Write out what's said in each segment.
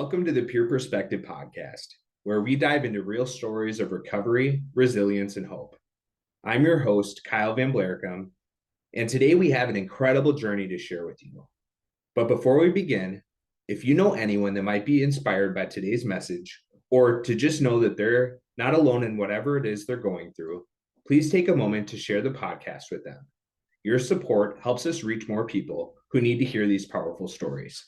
Welcome to the Peer Perspective Podcast, where we dive into real stories of recovery, resilience, and hope. I'm your host, Kyle Van Blaricum, and today we have an incredible journey to share with you. But before we begin, if you know anyone that might be inspired by today's message, or to just know that they're not alone in whatever it is they're going through, please take a moment to share the podcast with them. Your support helps us reach more people who need to hear these powerful stories.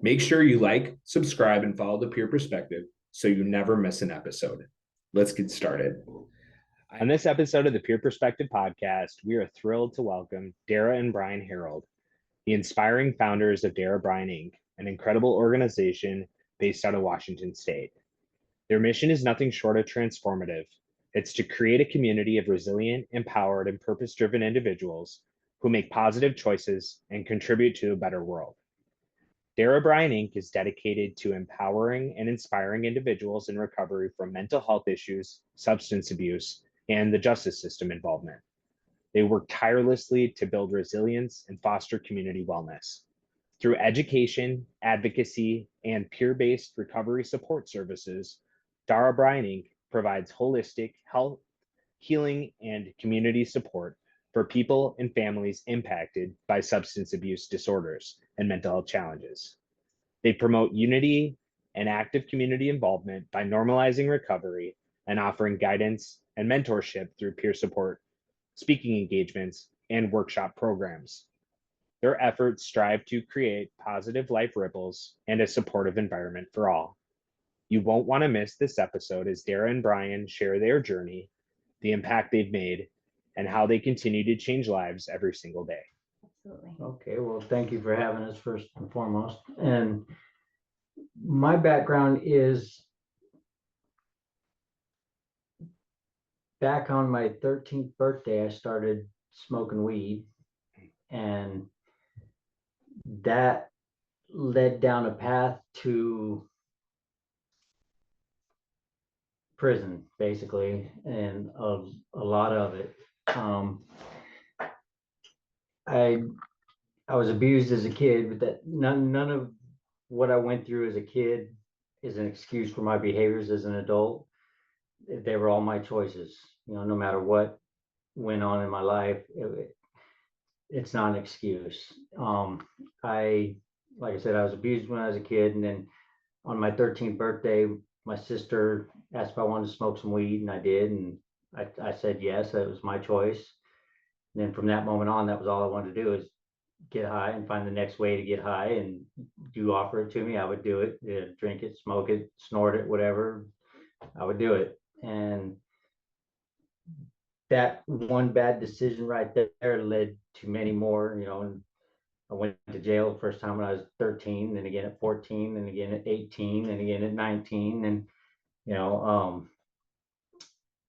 Make sure you like, subscribe, and follow the Peer Perspective so you never miss an episode. Let's get started. On this episode of the Peer Perspective Podcast, we are thrilled to welcome Dara and Brian Hearold, the inspiring founders of DaraBrianInc, an incredible organization based out of Washington State. Their mission is nothing short of transformative. It's to create a community of resilient, empowered, and purpose-driven individuals who make positive choices and contribute to a better world. DaraBrianInc is dedicated to empowering and inspiring individuals in recovery from mental health issues, substance abuse, and the justice system involvement. They work tirelessly to build resilience and foster community wellness. Through education, advocacy, and peer-based recovery support services, DaraBrianInc provides holistic health, healing, and community support for people and families impacted by substance abuse disorders and mental health challenges. They promote unity and active community involvement by normalizing recovery and offering guidance and mentorship through peer support, speaking engagements, and workshop programs. Their efforts strive to create positive life ripples and a supportive environment for all. You won't want to miss this episode as Dara and Brian share their journey, the impact they've made, and how they continue to change lives every single day. Absolutely. Okay, well, thank you for having us first and foremost. And my background is back on my 13th birthday, I started smoking weed, and that led down a path to prison, basically, and a lot of it. I was abused as a kid, but that none of what I went through as a kid is an excuse for my behaviors as an adult. They were all my choices. No matter what went on in my life, it's not an excuse. Like I said, I was abused when I was a kid, and then on my 13th birthday, my sister asked if I wanted to smoke some weed, and I did, and I said yes. That was my choice. And then from that moment on, that was all I wanted to do, is get high and find the next way to get high. And you offer it to me, I would do it. Drink it, smoke it, snort it, whatever, I would do it. And that one bad decision right there led to many more. And I went to jail the first time when I was 13, then again at 14, then again at 18, and again at 19. And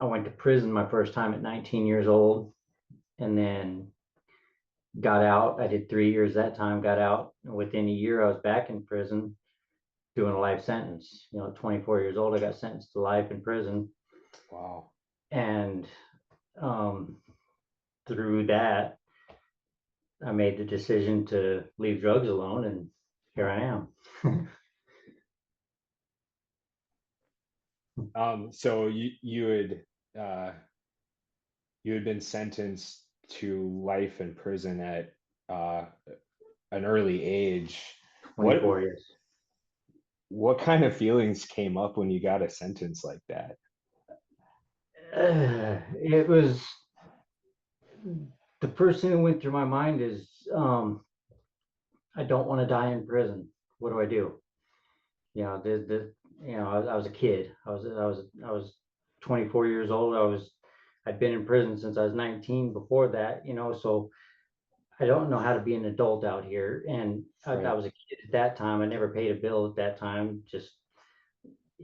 I went to prison my first time at 19 years old, and then got out. I did 3 years that time, got out, and within a year I was back in prison doing a life sentence. 24 years old, I got sentenced to life in prison. Wow. And through that, I made the decision to leave drugs alone, and here I am. So you had been sentenced to life in prison at an early age. 24 years. What kind of feelings came up when you got a sentence like that? It was, the first thing that went through my mind is, I don't want to die in prison. What do I do? I was a kid. I was 24 years old. I'd been in prison since I was 19 before that, so I don't know how to be an adult out here. And Right. I was a kid at that time. I never paid a bill at that time.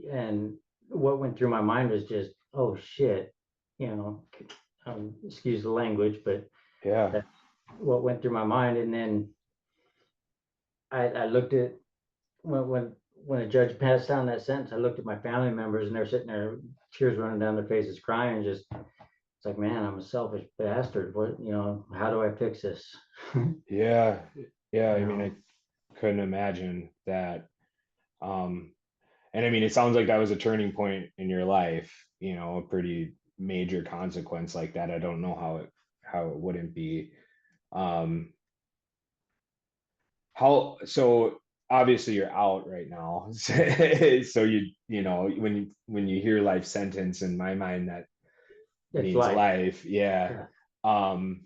And what went through my mind was just, oh shit, excuse the language, but Yeah. that's what went through my mind. And then I looked at, when a judge passed down that sentence, I looked at my family members, and they're sitting there, tears running down their faces, crying. Just, it's like, man, I'm a selfish bastard. What, how do I fix this? Yeah. I mean, I couldn't imagine that. And I mean, it sounds like that was a turning point in your life, a pretty major consequence like that. I don't know how it wouldn't be. Um, so obviously you're out right now. So when you hear life sentence, in my mind, that It's means life. life. Yeah. Yeah. Um,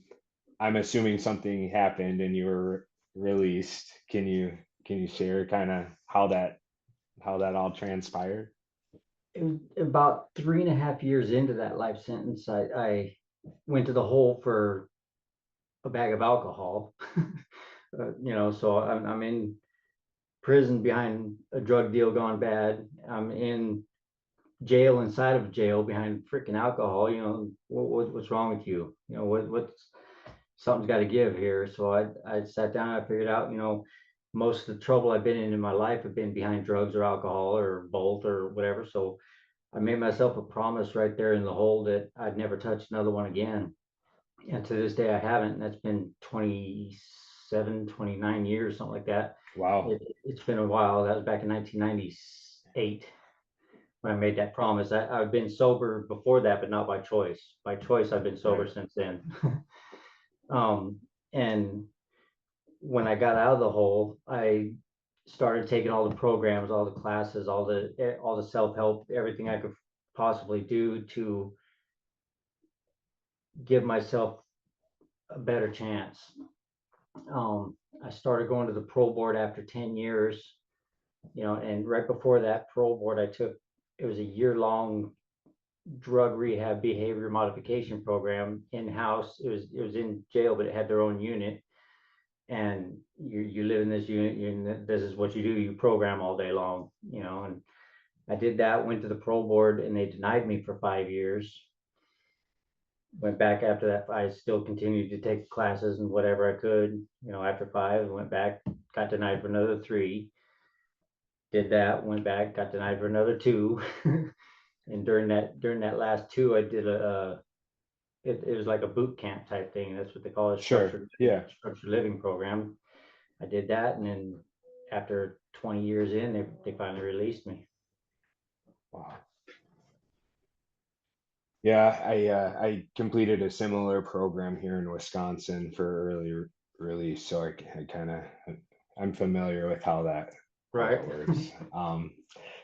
I'm assuming something happened and you were released. Can you share kind of how that all transpired? It was about 3.5 years into that life sentence. I went to the hole for a bag of alcohol. So I'm in prison behind a drug deal gone bad. I'm in jail inside of jail behind freaking alcohol. What's wrong with you? What's something's got to give here. So I sat down, I figured out, most of the trouble I've been in my life have been behind drugs or alcohol or both or whatever. So I made myself a promise right there in the hole that I'd never touch another one again. And to this day, I haven't. And that's been 27, 29 years, something like that. Wow. It's been a while. That was back in 1998 when I made that promise. I've been sober before that, but not by choice. By choice, I've been sober Right. since then. And when I got out of the hole, I started taking all the programs, all the classes, all the self-help, everything I could possibly do to give myself a better chance. I started going to the parole board after 10 years, and right before that parole board, it was a year-long drug rehab behavior modification program in-house. It was in jail, but it had their own unit. And you live in this unit, this is what you do, you program all day long, and I did that, went to the parole board, and they denied me for 5 years. Went back after that. I still continued to take classes and whatever I could, after 5, went back, got denied for another 3, did that, went back, got denied for another 2. And during that last 2, I did it was like a boot camp type thing. That's what they call it, Sure. Yeah. structured living program. I did that, and then after 20 years in, they finally released me. Wow. Yeah, I completed a similar program here in Wisconsin for early release, so I kind of I'm familiar with how that Right. works.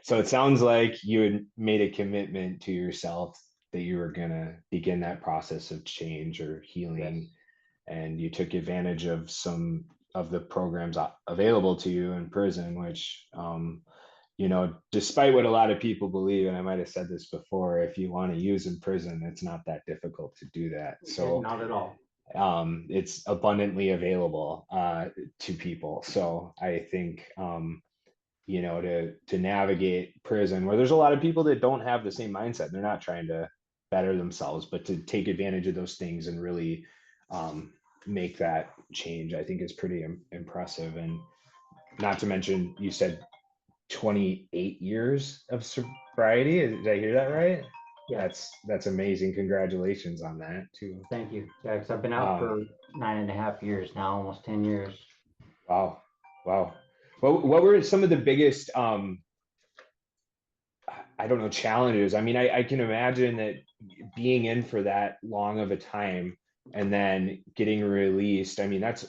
So it sounds like you had made a commitment to yourself that you were gonna begin that process of change or Yes. healing, and you took advantage of some of the programs available to you in prison, which despite what a lot of people believe, and I might have said this before, if you want to use in prison, it's not that difficult to do that. So Not at all. it's abundantly available to people. So I think, to navigate prison, where there's a lot of people that don't have the same mindset, they're not trying to better themselves, but to take advantage of those things and really make that change, I think is pretty impressive. And not to mention, you said 28 years of sobriety. Did I hear that right? Yeah. That's amazing. Congratulations on that too. Thank you. Yeah, because I've been out Um, for 9.5 years now, almost 10 years. wow, wow. What were some of the biggest I don't know, challenges? I mean, I can imagine that being in for that long of a time and then getting released. I mean, that's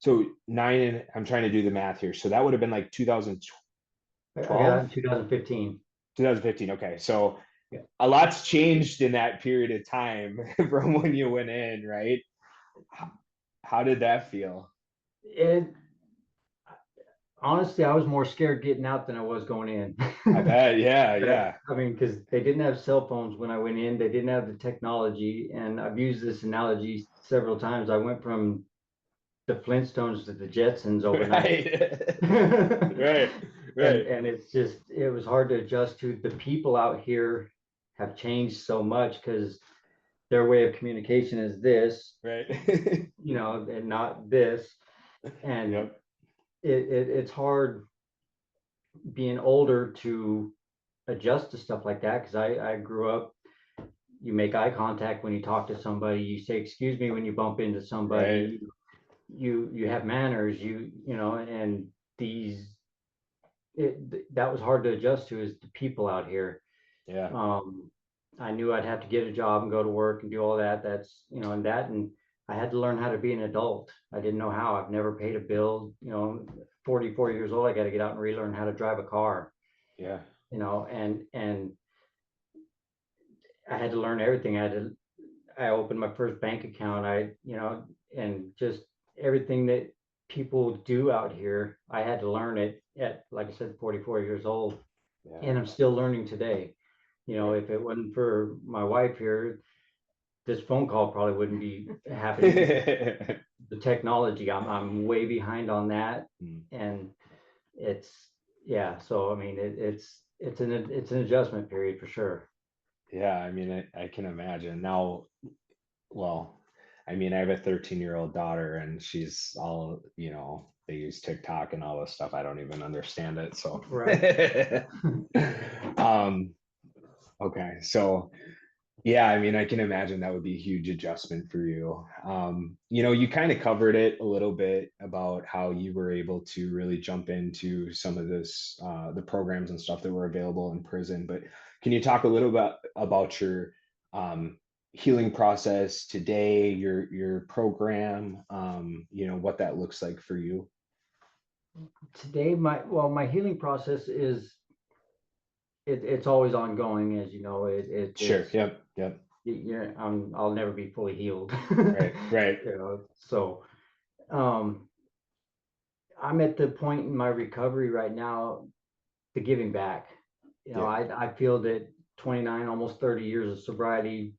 so I'm trying to do the math here. So that would have been like I got out 2012, in 2015. 2015. Okay. So Yeah. a lot's changed in that period of time from when you went in, right? How did that feel? It honestly, I was more scared getting out than I was going in. I bet. Yeah, yeah. I mean, because they didn't have cell phones when I went in, they didn't have the technology. And I've used this analogy several times. I went from the Flintstones to the Jetsons overnight. Right. and Right. Right. and it was hard to adjust to. The people out here have changed so much because their way of communication is this, Right. and not this. And Yep. it's hard being older to adjust to stuff like that, because I grew up, you make eye contact when you talk to somebody, you say excuse me when you bump into Right. somebody, you have manners, and these that was hard to adjust to, is the people out here. Yeah. I knew I'd have to get a job and go to work and do all that. And I had to learn how to be an adult. I didn't know how. I've never paid a bill. 44 years old, I got to get out and relearn how to drive a car. Yeah. And I had to learn everything. I opened my first bank account. And just everything that people do out here, I had to learn it at, like I said, 44 years old. Yeah. And I'm still learning today. If it wasn't for my wife here, this phone call probably wouldn't be happening. The technology, I'm way behind on that. And it's, yeah. So, I mean, it's an adjustment period for sure. Yeah, I mean, I can imagine now. Well, I mean, I have a 13-year-old daughter, and she's all, they use TikTok and all this stuff. I don't even understand it. So, Right. Okay. So, yeah, I mean, I can imagine that would be a huge adjustment for you. You kind of covered it a little bit about how you were able to really jump into some of this, the programs and stuff that were available in prison. But can you talk a little bit about your healing process today, your program, what that looks like for you? Today, my healing process is, it's always ongoing, as you know. Sure. Yep. I'll never be fully healed. Right. So I'm at the point in my recovery right now, the giving back. I feel that 29, almost 30 years of sobriety,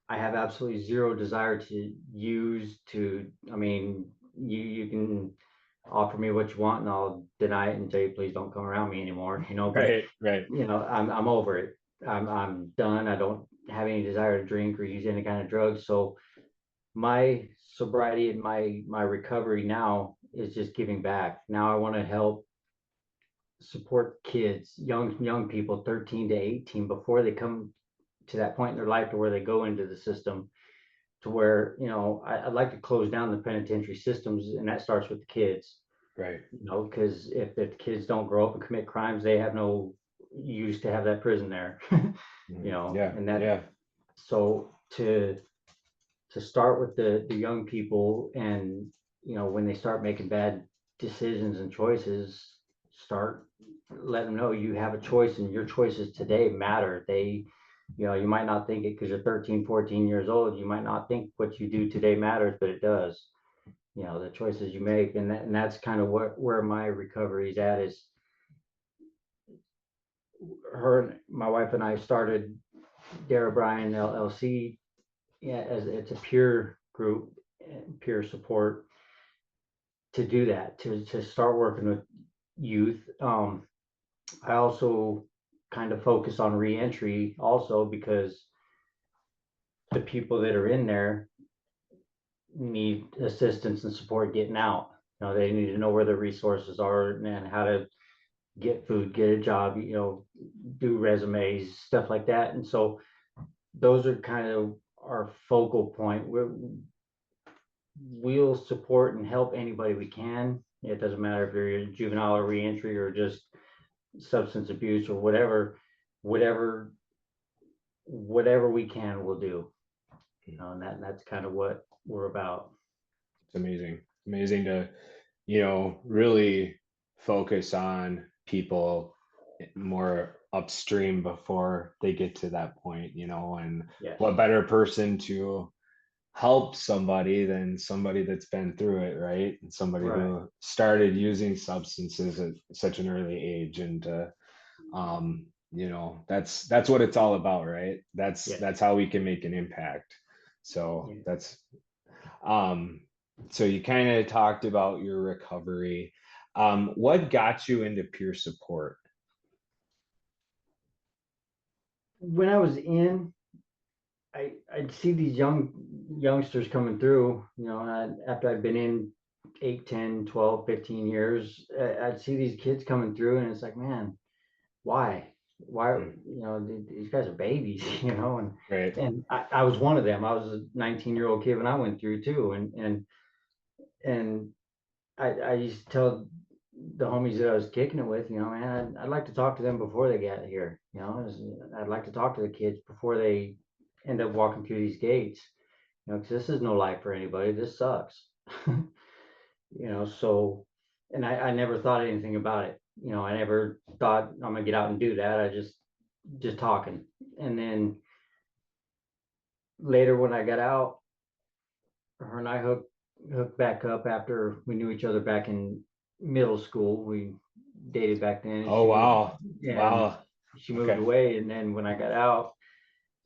I have absolutely zero desire to I mean, you can offer me what you want and I'll deny it and tell you, please don't come around me anymore, but Right. I'm over it. I'm done. I don't have any desire to drink or use any kind of drugs. So my sobriety and my recovery now is just giving back. Now I want to help support kids, young people, 13 to 18, before they come to that point in their life to where they go into the system, to where, I'd like to close down the penitentiary systems, and that starts with the kids. Right. Because if the kids don't grow up and commit crimes, they have no use to have that prison there. Yeah. And that, Yeah. so to start with the young people, and when they start making bad decisions and choices, start letting them know you have a choice, and your choices today matter. You might not think it because you're 13, 14 years old. You might not think what you do today matters, but it does. The choices you make. And that's kind of where my recovery is at. Is my wife and I started Dara Brian LLC. Yeah, as it's a peer group, peer support, to do that, to start working with youth. I also kind of focus on reentry also, because the people that are in there need assistance and support getting out. They need to know where the resources are and how to get food, get a job, do resumes, stuff like that. And so those are kind of our focal point. We'll support and help anybody we can. It doesn't matter if you're a juvenile or reentry or just substance abuse or whatever we can, we'll do. And that's kind of what we're about. It's amazing to, really focus on people more upstream before they get to that point, and Yes. what better person to help somebody than somebody that's been through it, right? And somebody who started using substances at such an early age. And that's what it's all about, right? That's how we can make an impact. So that's so you kind of talked about your recovery. What got you into peer support? When I was I'd see these youngsters coming through, after I'd been in 8, 10, 12, 15 years, I'd see these kids coming through, and it's like, man, why? These guys are babies, and Right. and I was one of them. I was a 19-year-old kid when I went through too. And I used to tell the homies that I was kicking it with, man, I'd like to talk to them before they get here. I'd like to talk to the kids before they end up walking through these gates, because this is no life for anybody. This sucks. So, and I never thought anything about it. I never thought I'm gonna get out and do that. I just talking. And then later when I got out, her and I hooked back up after we knew each other back in middle school. We dated back then. Oh, wow. Wow. She moved away, and then when I got out,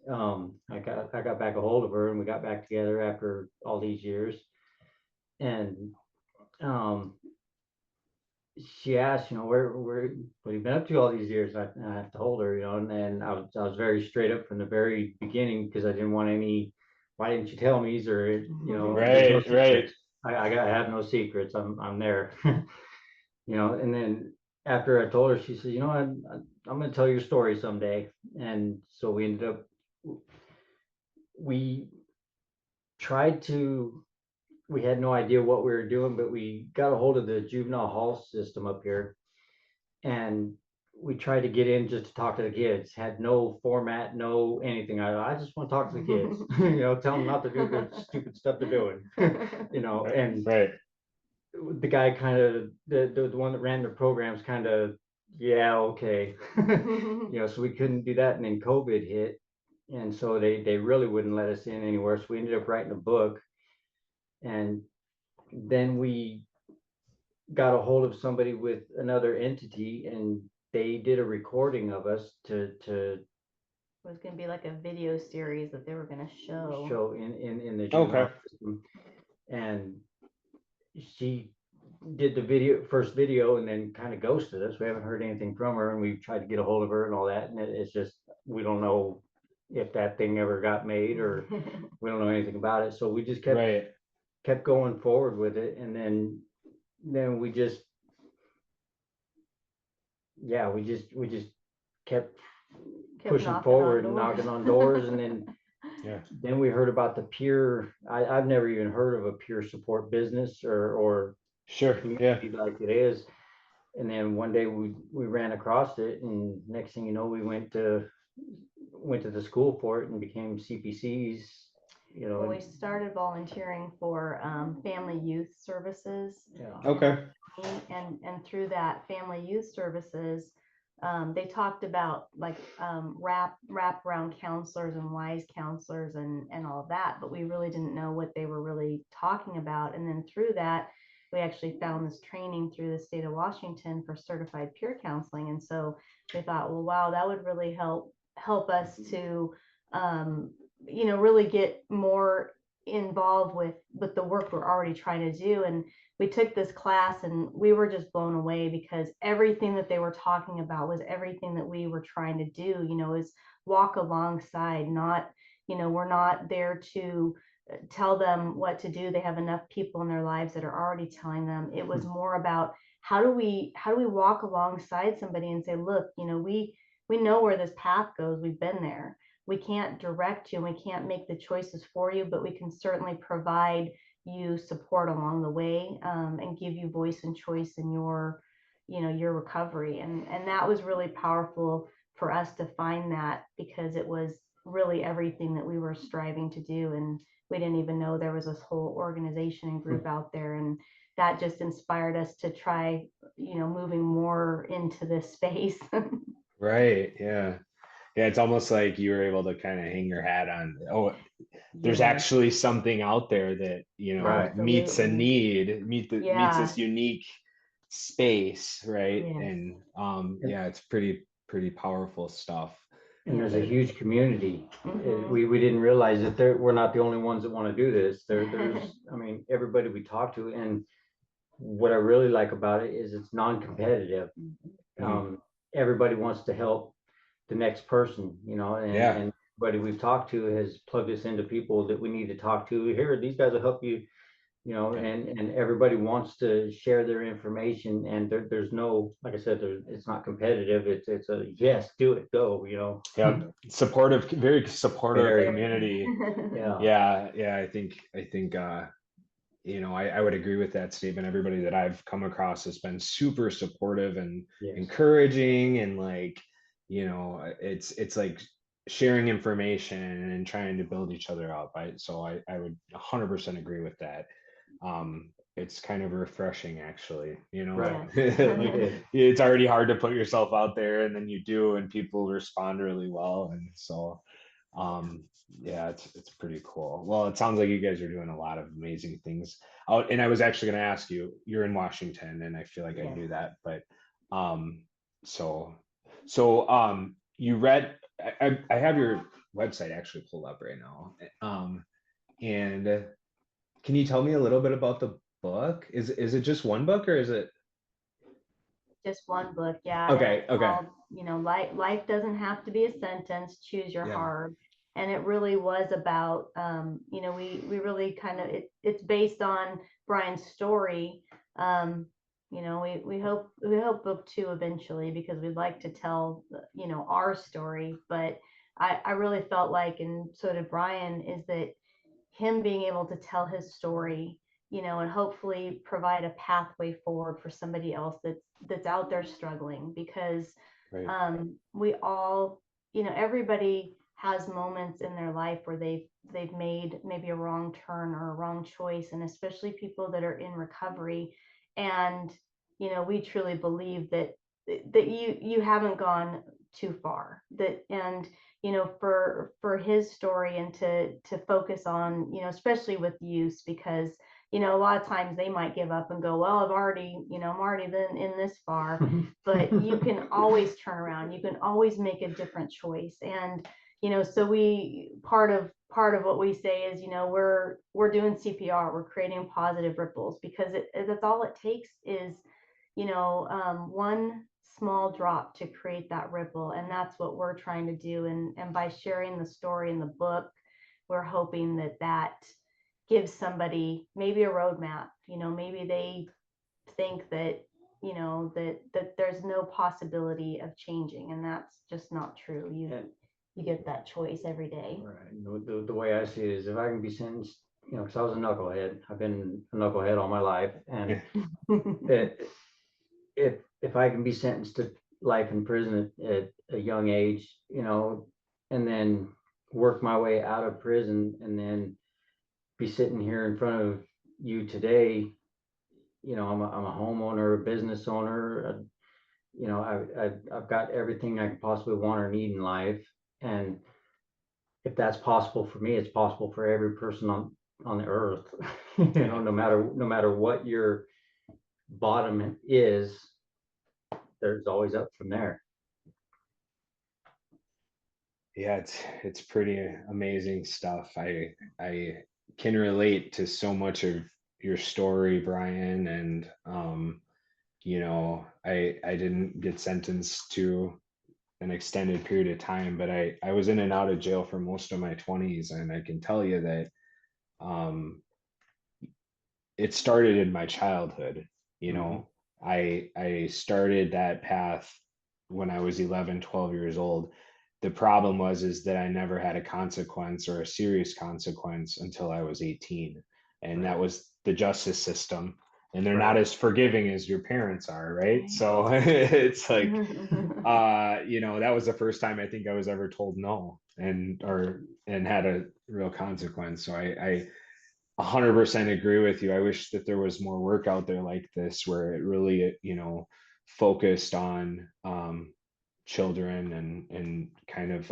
I got back a hold of her, and we got back together after all these years. And she asked, where what have you been up to all these years? I have to hold her, and I was very straight up from the very beginning, because I didn't want any. Why didn't you tell me? Or Right, right. I have no secrets. I'm there. And then after I told her, she said, I'm going to tell your story someday. And so we ended up, we tried to, we had no idea what we were doing, but we got a hold of the juvenile hall system up here, and we tried to get in just to talk to the kids. Had no format, no anything. I just want to talk to the kids, tell them not to do the stupid stuff they're doing, and right. The guy kind of, the one that ran the programs kind of, yeah, okay. So we couldn't do that. And then COVID hit. And so they really wouldn't let us in anywhere. So we ended up writing a book. And then we got a hold of somebody with another entity, and they did a recording of us to It was going to be like a video series that they were going to show in the juvenile system. And she did the first video, and then kind of ghosted us. We haven't heard anything from her, and we've tried to get a hold of her and all that. And it's just, we don't know if that thing ever got made, or we don't know anything about it. So we just kept going forward with it. And then we just kept pushing forward and knocking on doors. And then we heard about the peer. I've never even heard of a peer support business or community like it is. And then one day we ran across it, and next thing you know, we went to the school for it and became CPCs. Well, we started volunteering for family youth services. And through that family youth services, they talked about like wrap around counselors and wise counselors and all of that, but we really didn't know what they were really talking about. And then through that, we actually found this training through the state of Washington for certified peer counseling. And so we thought, well, wow, that would really help us to really get more involved with the work we're already trying to do. And we took this class, and we were just blown away, because everything that they were talking about was everything that we were trying to do, is walk alongside. Not, we're not there to tell them what to do. They have enough people in their lives that are already telling them. It was more about how do we walk alongside somebody and say, look, we know where this path goes. We've been there. We can't direct you, and we can't make the choices for you, but we can certainly provide you support along the way, and give you voice and choice in your recovery. And that was really powerful for us to find that, because it was really everything that we were striving to do. And we didn't even know there was this whole organization and group out there. And that just inspired us to try, moving more into this space. Right. Yeah. Yeah. It's almost like you were able to kind of hang your hat on, there's actually something out there that, meets a need, meets this unique space. Right. And it's pretty powerful stuff. And there's a huge community. We didn't realize that we're not the only ones that want to do this. There's, everybody we talk to, and what I really like about it is it's non-competitive. Everybody wants to help the next person, and everybody we've talked to has plugged us into people that we need to talk to. Here, these guys will help you, and everybody wants to share their information. And there's no, like I said, it's not competitive. It's a yes, do it, go. Supportive, very supportive community. Yeah. I think I would agree with that statement. Everybody that I've come across has been super supportive and Yes. encouraging, and it's like sharing information and trying to build each other up. I would 100% agree with that. It's kind of refreshing, actually, Right. like it's already hard to put yourself out there, and then you do, and people respond really well. And so, yeah, it's pretty cool. Well, it sounds like you guys are doing a lot of amazing things. Oh, and I was actually going to ask you, you're in Washington, and I feel like I Yes. knew that, but um, so you read. I have your website actually pulled up right now. And can you tell me a little bit about the book? Is it just one book, or is it? Just one book, yeah. And Okay, it's okay. called, life doesn't have to be a sentence, choose your Yeah. hard. And it really was about, we really kind of, it's based on Brian's story. We hope book two eventually, because we'd like to tell, our story. But I really felt like, and so did Brian, is that him being able to tell his story, and hopefully provide a pathway forward for somebody else that's out there struggling. Because Right. we all, everybody has moments in their life where they've made maybe a wrong turn or a wrong choice, and especially people that are in recovery. And we truly believe that you haven't gone too far, that, and for his story, and to focus on, especially with use, because a lot of times they might give up and go, well, I'm already been in this far. But you can always turn around, you can always make a different choice. And so we, part of what we say is, we're doing CPR, we're creating positive ripples, because that's all it takes is one small drop to create that ripple. And that's what we're trying to do. And by sharing the story in the book, we're hoping that gives somebody maybe a roadmap. Maybe they think that, that there's no possibility of changing, and that's just not true. You get that choice every day. Right. The way I see it is, if I can be sentenced, because I was a knucklehead, I've been a knucklehead all my life, and if I can be sentenced to life in prison at a young age, and then work my way out of prison, and then be sitting here in front of you today, I'm a homeowner, a business owner, I've got everything I could possibly want or need in life. And if that's possible for me, it's possible for every person on the earth. No matter what your bottom is, there's always up from there. Yeah, it's pretty amazing stuff. I can relate to so much of your story, Brian, and I didn't get sentenced to an extended period of time, but I was in and out of jail for most of my 20s, and I can tell you that um it started in my childhood. I started that path when I was 11, 12 years old. The problem was is that I never had a consequence, or a serious consequence, until I was 18. And that was the justice system. And they're not as forgiving as your parents are, right? So it's like that was the first time I think I was ever told no, and had a real consequence. So I 100% agree with you. I wish that there was more work out there like this, where it really, focused on children, and kind of,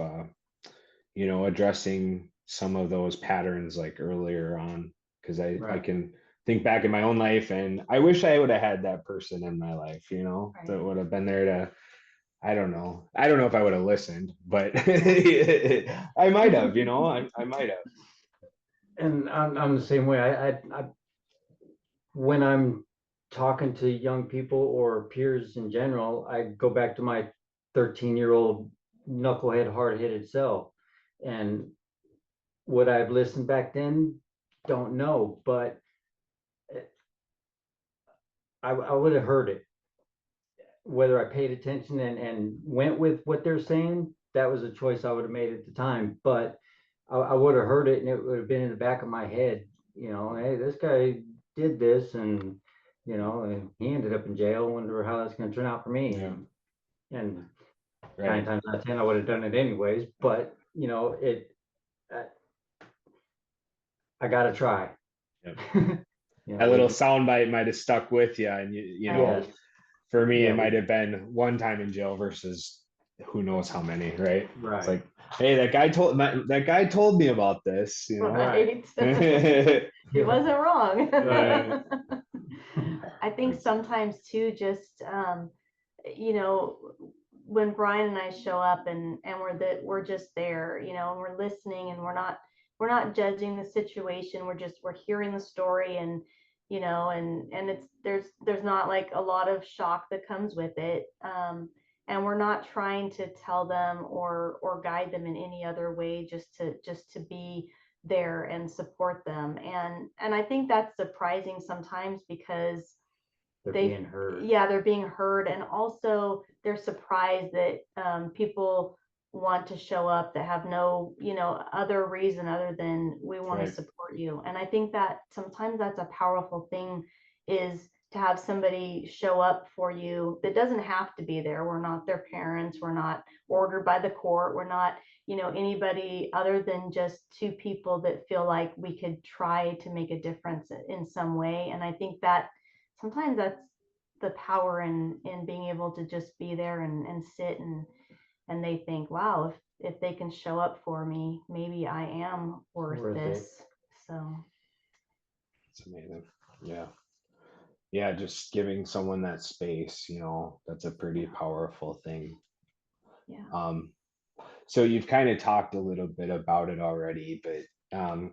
addressing some of those patterns like earlier on. Because I can think back in my own life, and I wish I would have had that person in my life, that would have been there to, I don't know. I don't know if I would have listened, but I might have, I might have. And I'm the same way. I when I'm talking to young people or peers in general, I go back to my 13-year-old knucklehead, hard-headed self. And would I have listened back then? Don't know, but I would have heard it. Whether I paid attention and went with what they're saying, that was a choice I would have made at the time. But I would have heard it, and it would have been in the back of my head, hey, this guy did this, and and he ended up in jail. Wonder how that's going to turn out for me. Yeah. And Right. 9 times out of 10, I would have done it anyways. But I got to try. Yep. You That know, little we- soundbite might have stuck with you, and you know, yes, for me, Yeah, it might have been one time in jail versus who knows how many, right? It's right. like, hey, that guy told me about this, you know. Right. He Yeah. wasn't wrong. Right. I think sometimes too, just you know, when Brian and I show up and we're just there, and we're listening, and we're not judging the situation. We're hearing the story, and and it's there's not like a lot of shock that comes with it. And we're not trying to tell them or guide them in any other way, just to be there and support them. And I think that's surprising sometimes, because They're they being heard. yeah, they're being heard, and also they're surprised that people want to show up that have no other reason other than we want Right. to support you. And I think that sometimes that's a powerful thing, is to have somebody show up for you that doesn't have to be there. We're not their parents, we're not ordered by the court, we're not anybody other than just two people that feel like we could try to make a difference in some way. And I think that sometimes that's the power in being able to just be there and sit, and they think, wow, if they can show up for me, maybe I am worth it. this. So It's amazing. Yeah. Yeah, just giving someone that space, that's a pretty powerful thing. yeah. So you've kind of talked a little bit about it already, but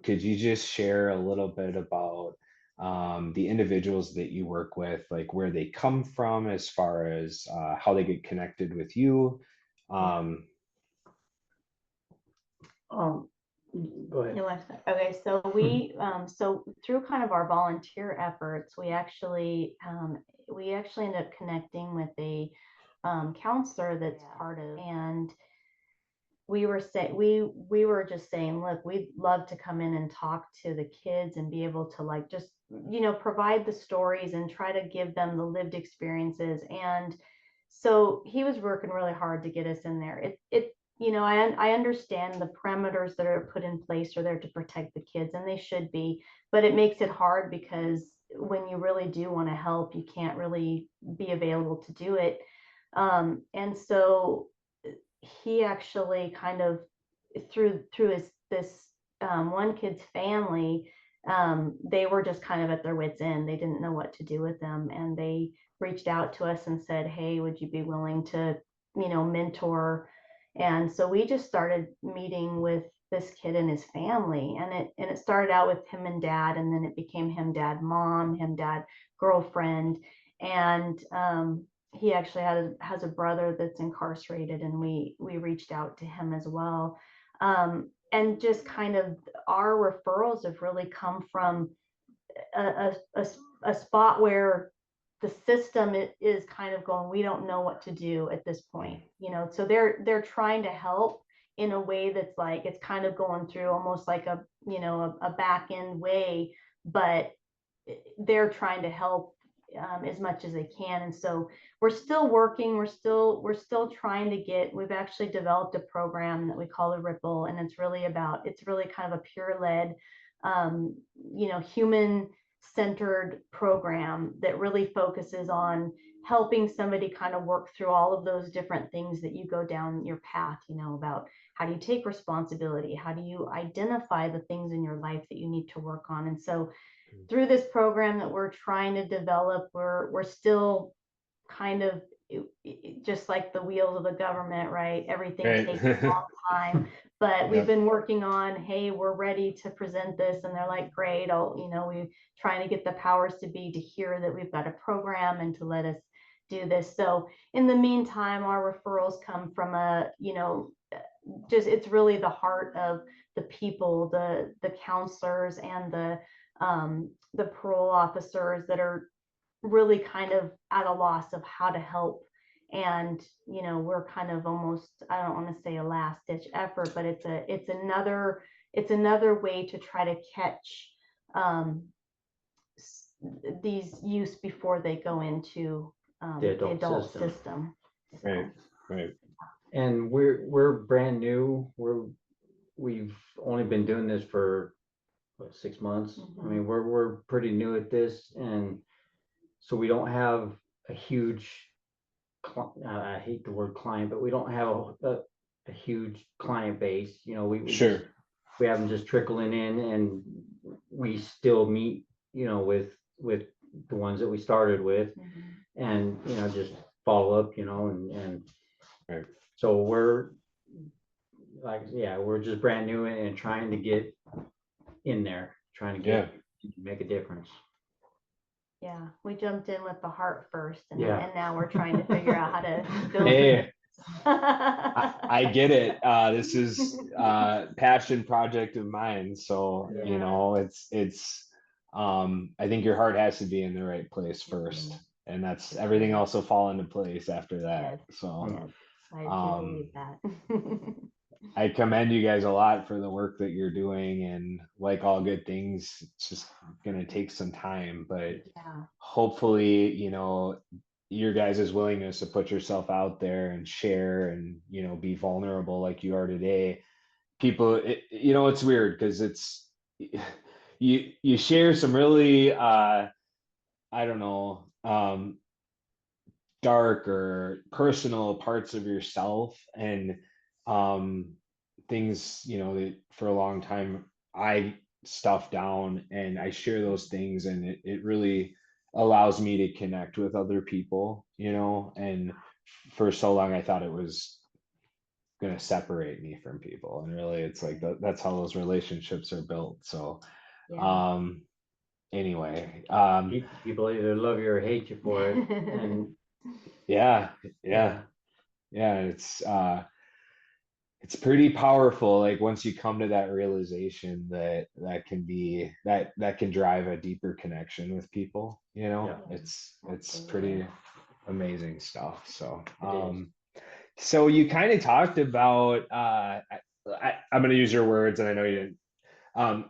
could you just share a little bit about the individuals that you work with, like where they come from as far as how they get connected with you? Go ahead. Okay, so so through kind of our volunteer efforts, we actually end up connecting with a counselor that's part of, and we were just saying, look, we'd love to come in and talk to the kids and be able to like just provide the stories and try to give them the lived experiences. And so he was working really hard to get us in there. I understand the parameters that are put in place are there to protect the kids, and they should be, but it makes it hard because when you really do want to help, you can't really be available to do it. And so he actually kind of through his this one kid's family, they were just kind of at their wits end. They didn't know what to do with them, and they reached out to us and said, hey, would you be willing to mentor? And so we just started meeting with this kid and his family, and it started out with him and dad, and then it became him, dad, mom, him, dad, girlfriend. And he actually has a brother that's incarcerated, and we reached out to him as well. And just kind of our referrals have really come from a spot where the system is kind of going, we don't know what to do at this point, so they're trying to help in a way that's like, it's kind of going through almost like a back end way, but they're trying to help as much as they can. And so we're still working, we're still trying to we've actually developed a program that we call the Ripple, and it's really kind of a pure led human centered program that really focuses on helping somebody kind of work through all of those different things that you go down your path, about how do you take responsibility, how do you identify the things in your life that you need to work on. And so through this program that we're trying to develop, we're still kind of just like the wheels of the government, right? Everything takes a long time, but we've been working on, hey, we're ready to present this, and they're like, great. We're trying to get the powers to be to hear that we've got a program and to let us do this. So in the meantime, our referrals come from it's really the heart of the people, the counselors and the parole officers that are really kind of at a loss of how to help. And we're kind of almost, I don't want to say a last ditch effort, but it's another way to try to catch these use before they go into The the adult adult system. system. Right. Right. And we're brand new. We've only been doing this for what, 6 months. I mean, we're pretty new at this, and so we don't have a huge. I hate the word client, but we don't have a huge client base. You know, we Sure. just, we have them just trickling in, and we still meet, you know, with the ones that we started with, and you know, just follow up, you know, and Right. so we're like, yeah, we're just brand new and trying to get in there, trying to get make a difference. Yeah, we jumped in with the heart first, and, Yeah. and now we're trying to figure out how to build Hey, it. I get it. This is passion project of mine. So, Yeah. you know, it's I think your heart has to be in the right place first. And that's everything else will fall into place after that. Yes. So Yes, I do believe that. I commend you guys a lot for the work that you're doing, and like all good things, it's just gonna take some time, but Yeah. hopefully, you know, your guys' willingness to put yourself out there and share and, you know, be vulnerable like you are today. People, you know, it's weird because it's you share some really I don't know, dark or personal parts of yourself, and things, you know, that for a long time I stuffed down, and I share those things, and it really allows me to connect with other people, you know, and for so long I thought it was going to separate me from people, and really it's like that's how those relationships are built. So Yeah. anyway, People either love you or hate you for it, and yeah, it's pretty powerful, like once you come to that realization that that can drive a deeper connection with people, you know. Yeah. It's pretty amazing stuff. So It is. so you kind of talked about I'm going to use your words, and I know you didn't,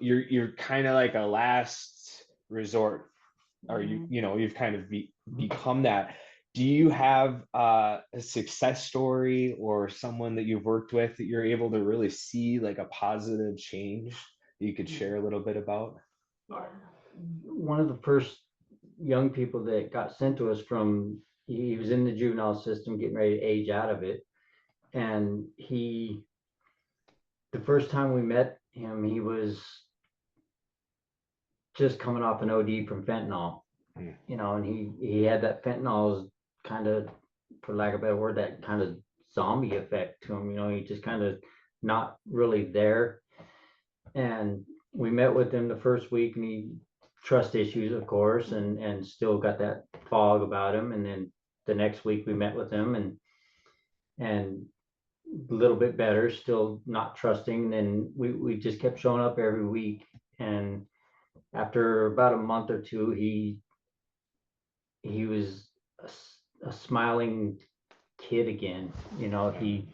you're kind of like a last resort, or you know, you've kind of become that. Do you have a success story or someone that you've worked with that you're able to really see like a positive change that you could share a little bit about? One of the first young people that got sent to us from, he was in the juvenile system getting ready to age out of it, and the first time we met him, he was just coming off an OD from fentanyl, you know, and he had that fentanyl kind of, for lack of a better word, that kind of zombie effect to him, you know. He just kind of not really there. And we met with him the first week, and he trust issues, of course, and still got that fog about him. And then the next week we met with him, and a little bit better, still not trusting. Then we just kept showing up every week, and after about a month or two, he was a smiling kid again. You know, he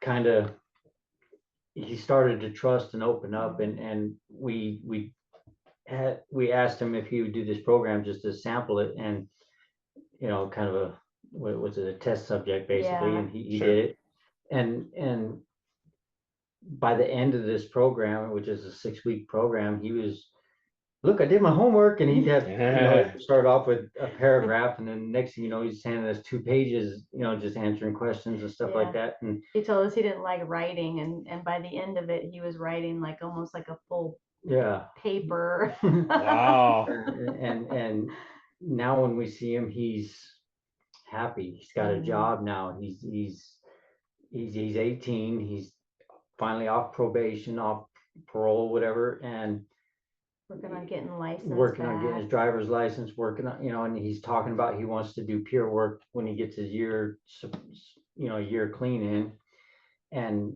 kind of, he started to trust and open up, and we asked him if he would do this program just to sample it, and you know, kind of a, what was it, a test subject basically. Yeah. And he Sure. did it, and by the end of this program, which is a 6-week program, he was, look, I did my homework. And he'd have, you know, start off with a paragraph, and then next thing you know, he's handing us 2 pages, you know, just answering questions and stuff like that. And he told us he didn't like writing, and by the end of it, he was writing like almost like a full yeah, paper. Wow. and now when we see him, he's happy. He's got a job now. He's 18. He's finally off probation, off parole, whatever, and working on getting licensed, working on getting his driver's license, working on, you know, and he's talking about he wants to do peer work when he gets his year, you know, year clean in. And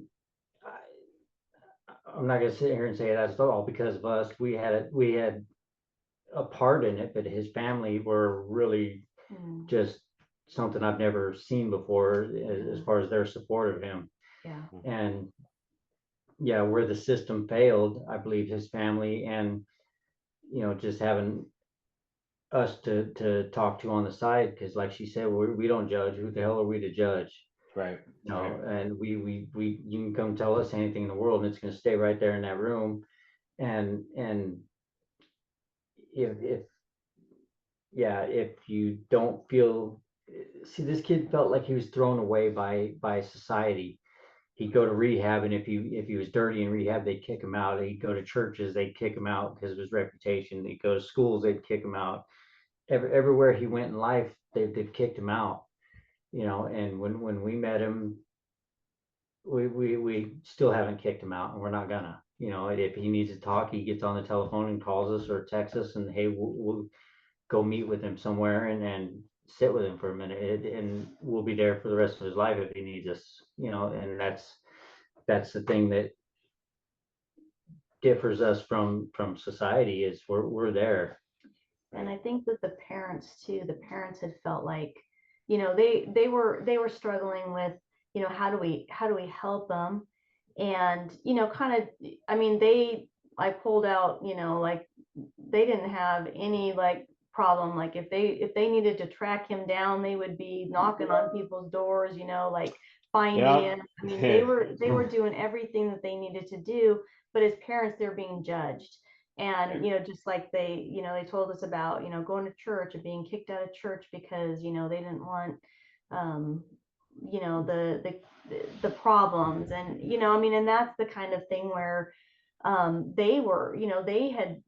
I'm not gonna sit here and say that's all because of us. We had a part in it, but his family were really just something I've never seen before as far as their support of him. Yeah. And yeah, where the system failed, I believe his family and, just having us to talk to on the side, because like she said, we don't judge. Who the hell are we to judge? Right. And we you can come tell us anything in the world, and it's going to stay right there in that room. And if you don't feel, see, this kid felt like he was thrown away by society. He'd go to rehab, and if he was dirty in rehab, they'd kick him out. He'd go to churches, they'd kick him out because of his reputation. He'd go to schools, they'd kick him out. Everywhere he went in life, they've kicked him out. And when we met him, we still haven't kicked him out, and we're not gonna. If he needs to talk, he gets on the telephone and calls us or texts us, and hey, we'll go meet with him somewhere and sit with him for a minute, and we'll be there for the rest of his life if he needs us. And that's the thing that differs us from society, is we're there. And I think that the parents too, the parents had felt like, they were struggling with, how do we help them? And, kind of, I mean, I pulled out, like they didn't have any like problem. Like if they needed to track him down, they would be knocking on people's doors, like finding him. I mean, they were doing everything that they needed to do, but as parents, they're being judged. And, just like they told us about, going to church and being kicked out of church because, they didn't want, the problems. And, I mean, and that's the kind of thing where they were, they had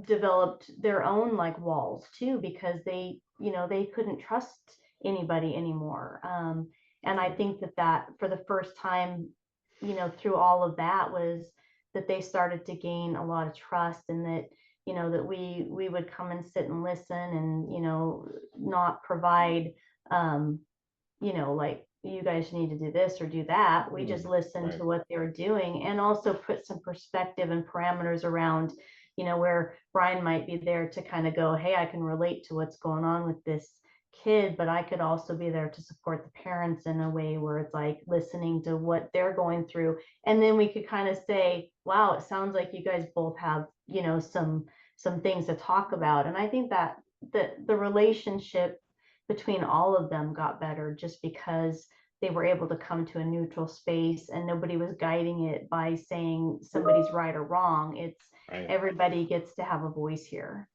developed their own like walls too, because they couldn't trust anybody anymore. And I think that for the first time, through all of that, was that they started to gain a lot of trust, and that that we would come and sit and listen, and not provide like, you guys need to do this or do that. We just listened to what they were doing, and also put some perspective and parameters around, where Brian might be there to kind of go, hey, I can relate to what's going on with this kid, but I could also be there to support the parents in a way where it's like listening to what they're going through. And then we could kind of say, wow, it sounds like you guys both have, some things to talk about. And I think that the relationship between all of them got better just because they were able to come to a neutral space, and nobody was guiding it by saying somebody's right or wrong. It's everybody gets to have a voice here.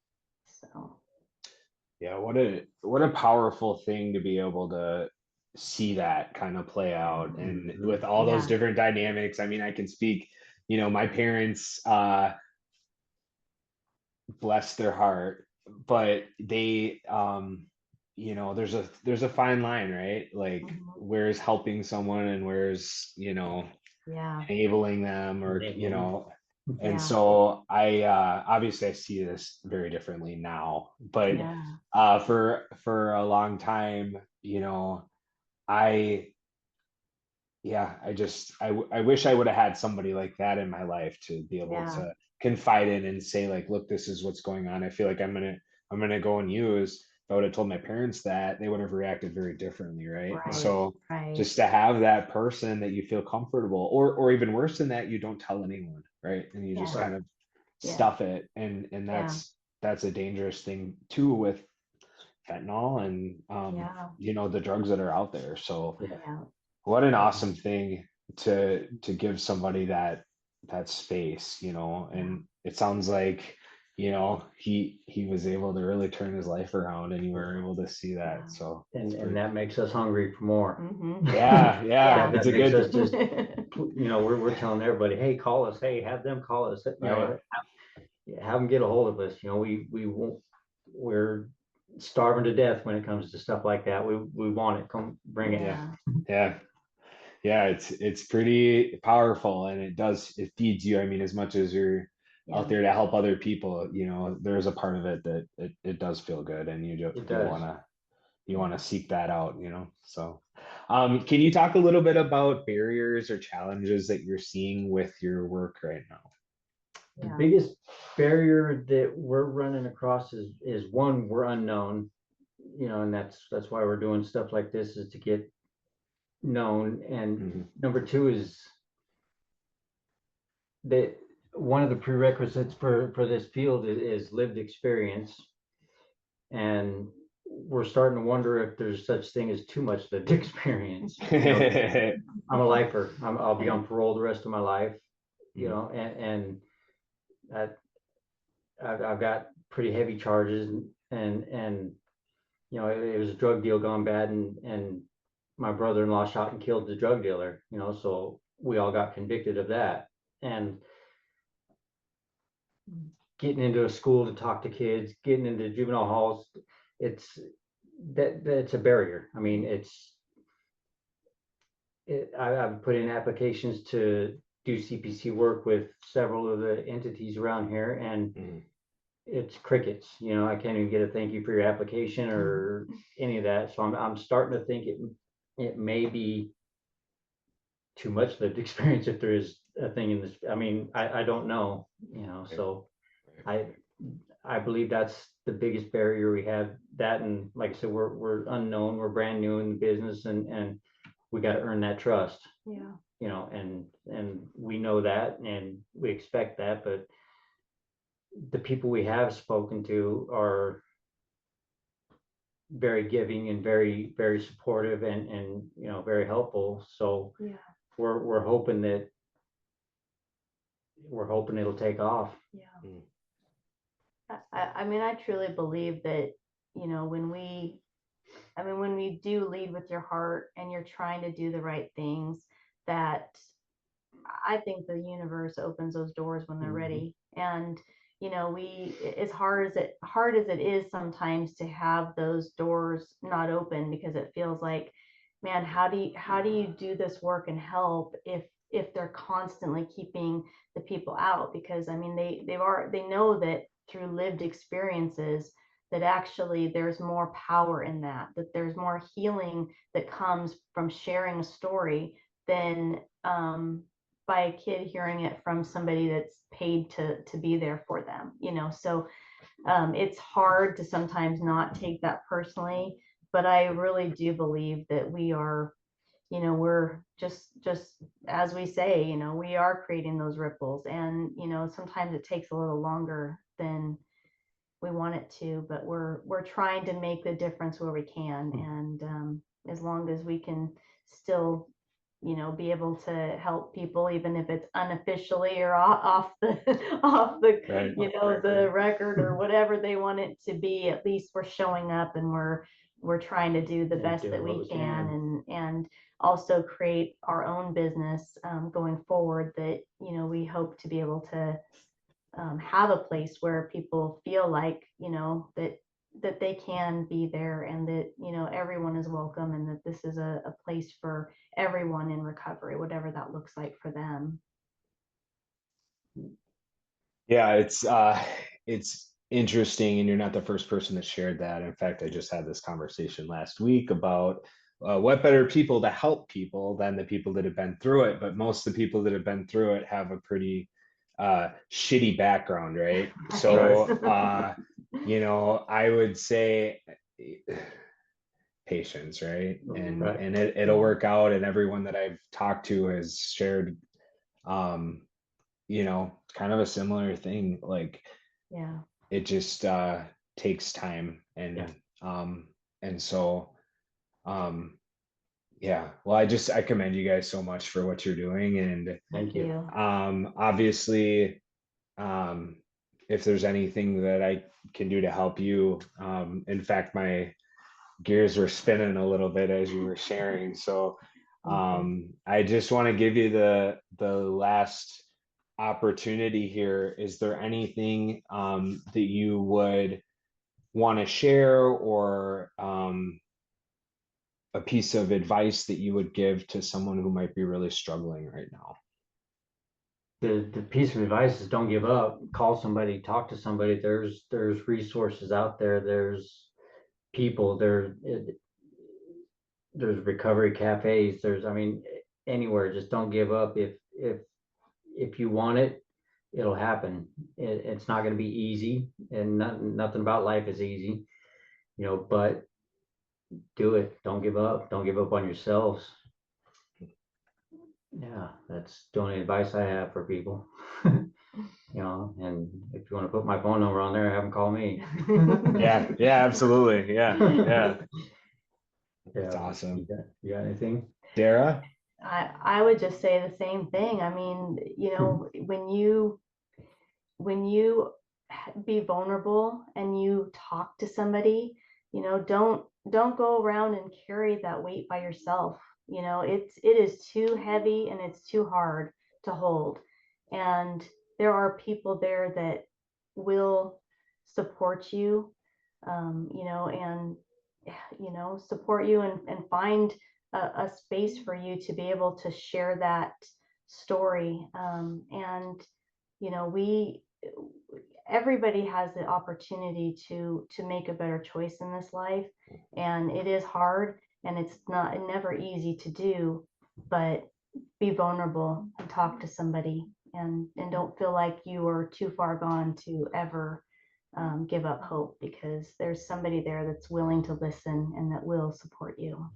So yeah, what a powerful thing to be able to see that kind of play out, and with all those different dynamics. I mean, I can speak, my parents, bless their heart, but they there's a fine line, right? Like where's helping someone and where's enabling them, or and so I obviously I see this very differently now, but for a long time, I I wish I would have had somebody like that in my life to be able to confide in and say, like, look, this is what's going on. I feel like I'm gonna go and use. If I would have told my parents that, they would have reacted very differently, right? So just to have that person that you feel comfortable, or even worse than that, you don't tell anyone, right? And you just kind of stuff it, and that's a dangerous thing too, with fentanyl and the drugs that are out there. So what an awesome thing to give somebody that space, and it sounds like, he was able to really turn his life around, and you were able to see that. So and that makes us hungry for more. Yeah, it's a good us just we're telling everybody, hey, call us, hey, have them call us, have them get a hold of us. We won't, we're starving to death when it comes to stuff like that. We want it, come bring it. It's pretty powerful, and it feeds you. I mean, as much as you're out there to help other people, there's a part of it that it does feel good, and you want to seek that out, so can you talk a little bit about barriers or challenges that you're seeing with your work right now? The biggest barrier that we're running across is one, we're unknown, and that's why we're doing stuff like this, is to get known. And number two is that one of the prerequisites for this field is lived experience. And we're starting to wonder if there's such thing as too much lived experience. I'm a lifer. I'll be on parole the rest of my life, and I've got pretty heavy charges, and it was a drug deal gone bad, and my brother-in-law shot and killed the drug dealer, so we all got convicted of that. And getting into a school to talk to kids, getting into juvenile halls, that's a barrier. I mean, I've put in applications to do CPC work with several of the entities around here, and it's crickets. I can't even get a thank you for your application or any of that. So I'm starting to think it may be too much lived experience if there is a thing in this. I mean, I don't know, so I believe that's the biggest barrier we have. That, and like I said, we're unknown, we're brand new in the business, and we got to earn that trust. Yeah. And we know that, and we expect that, but the people we have spoken to are very giving and very, very supportive, and very helpful. So Yeah. we're hoping it'll take off. Yeah. I mean, I truly believe that, when we do lead with your heart and you're trying to do the right things, that I think the universe opens those doors when they're ready. And, as hard as it is sometimes to have those doors not open, because it feels like, man, how do you do this work and help if they're constantly keeping the people out? Because I mean, they know that through lived experiences that actually there's more power in that there's more healing that comes from sharing a story than by a kid hearing it from somebody that's paid to be there for them. So it's hard to sometimes not take that personally, but I really do believe that we are, we're just as we say, we are creating those ripples. And sometimes it takes a little longer than we want it to, but we're trying to make the difference where we can. And as long as we can still be able to help people, even if it's unofficially or off the off the Right. The record or whatever they want it to be, at least we're showing up and we're trying to do the best that we can, and also create our own business going forward, that we hope to be able to have a place where people feel like that they can be there, and that everyone is welcome, and that this is a place for everyone in recovery, whatever that looks like for them. Yeah, it's interesting, and you're not the first person that shared that. In fact, I just had this conversation last week about what better people to help people than the people that have been through it. But most of the people that have been through it have a pretty shitty background, right? So I would say patience, right? And Right. and it'll work out. And everyone that I've talked to has shared kind of a similar thing. Like, Yeah. it just takes time. And so yeah, well, I commend you guys so much for what you're doing. And Thank you. obviously, if there's anything that I can do to help you, in fact, my gears were spinning a little bit as you were sharing. So I just want to give you the last opportunity here. Is there anything that you would want to share, or a piece of advice that you would give to someone who might be really struggling right now? The piece of advice is don't give up. Call somebody, talk to somebody. There's resources out there. There's people there. There's recovery cafes. I mean, anywhere. Just don't give up. If you want it, it'll happen. It's not going to be easy, and nothing about life is easy, but do it. Don't give up. Don't give up on yourselves. Yeah, that's the only advice I have for people. you know, and if you want to put my phone number on there, have them call me. Yeah, absolutely. Yeah. That's Yeah, awesome. you got anything? Dara? I would just say the same thing. I mean, you know, when you be vulnerable and you talk to somebody, you know, don't go around and carry that weight by yourself. You know, it is too heavy and it's too hard to hold. And there are people there that will support you, you know, and you know, support you and find a space for you to be able to share that story. And you know, everybody has the opportunity to make a better choice in this life, and it is hard and it's never easy to do, but be vulnerable and talk to somebody, and don't feel like you are too far gone to ever give up hope, because there's somebody there that's willing to listen and that will support you.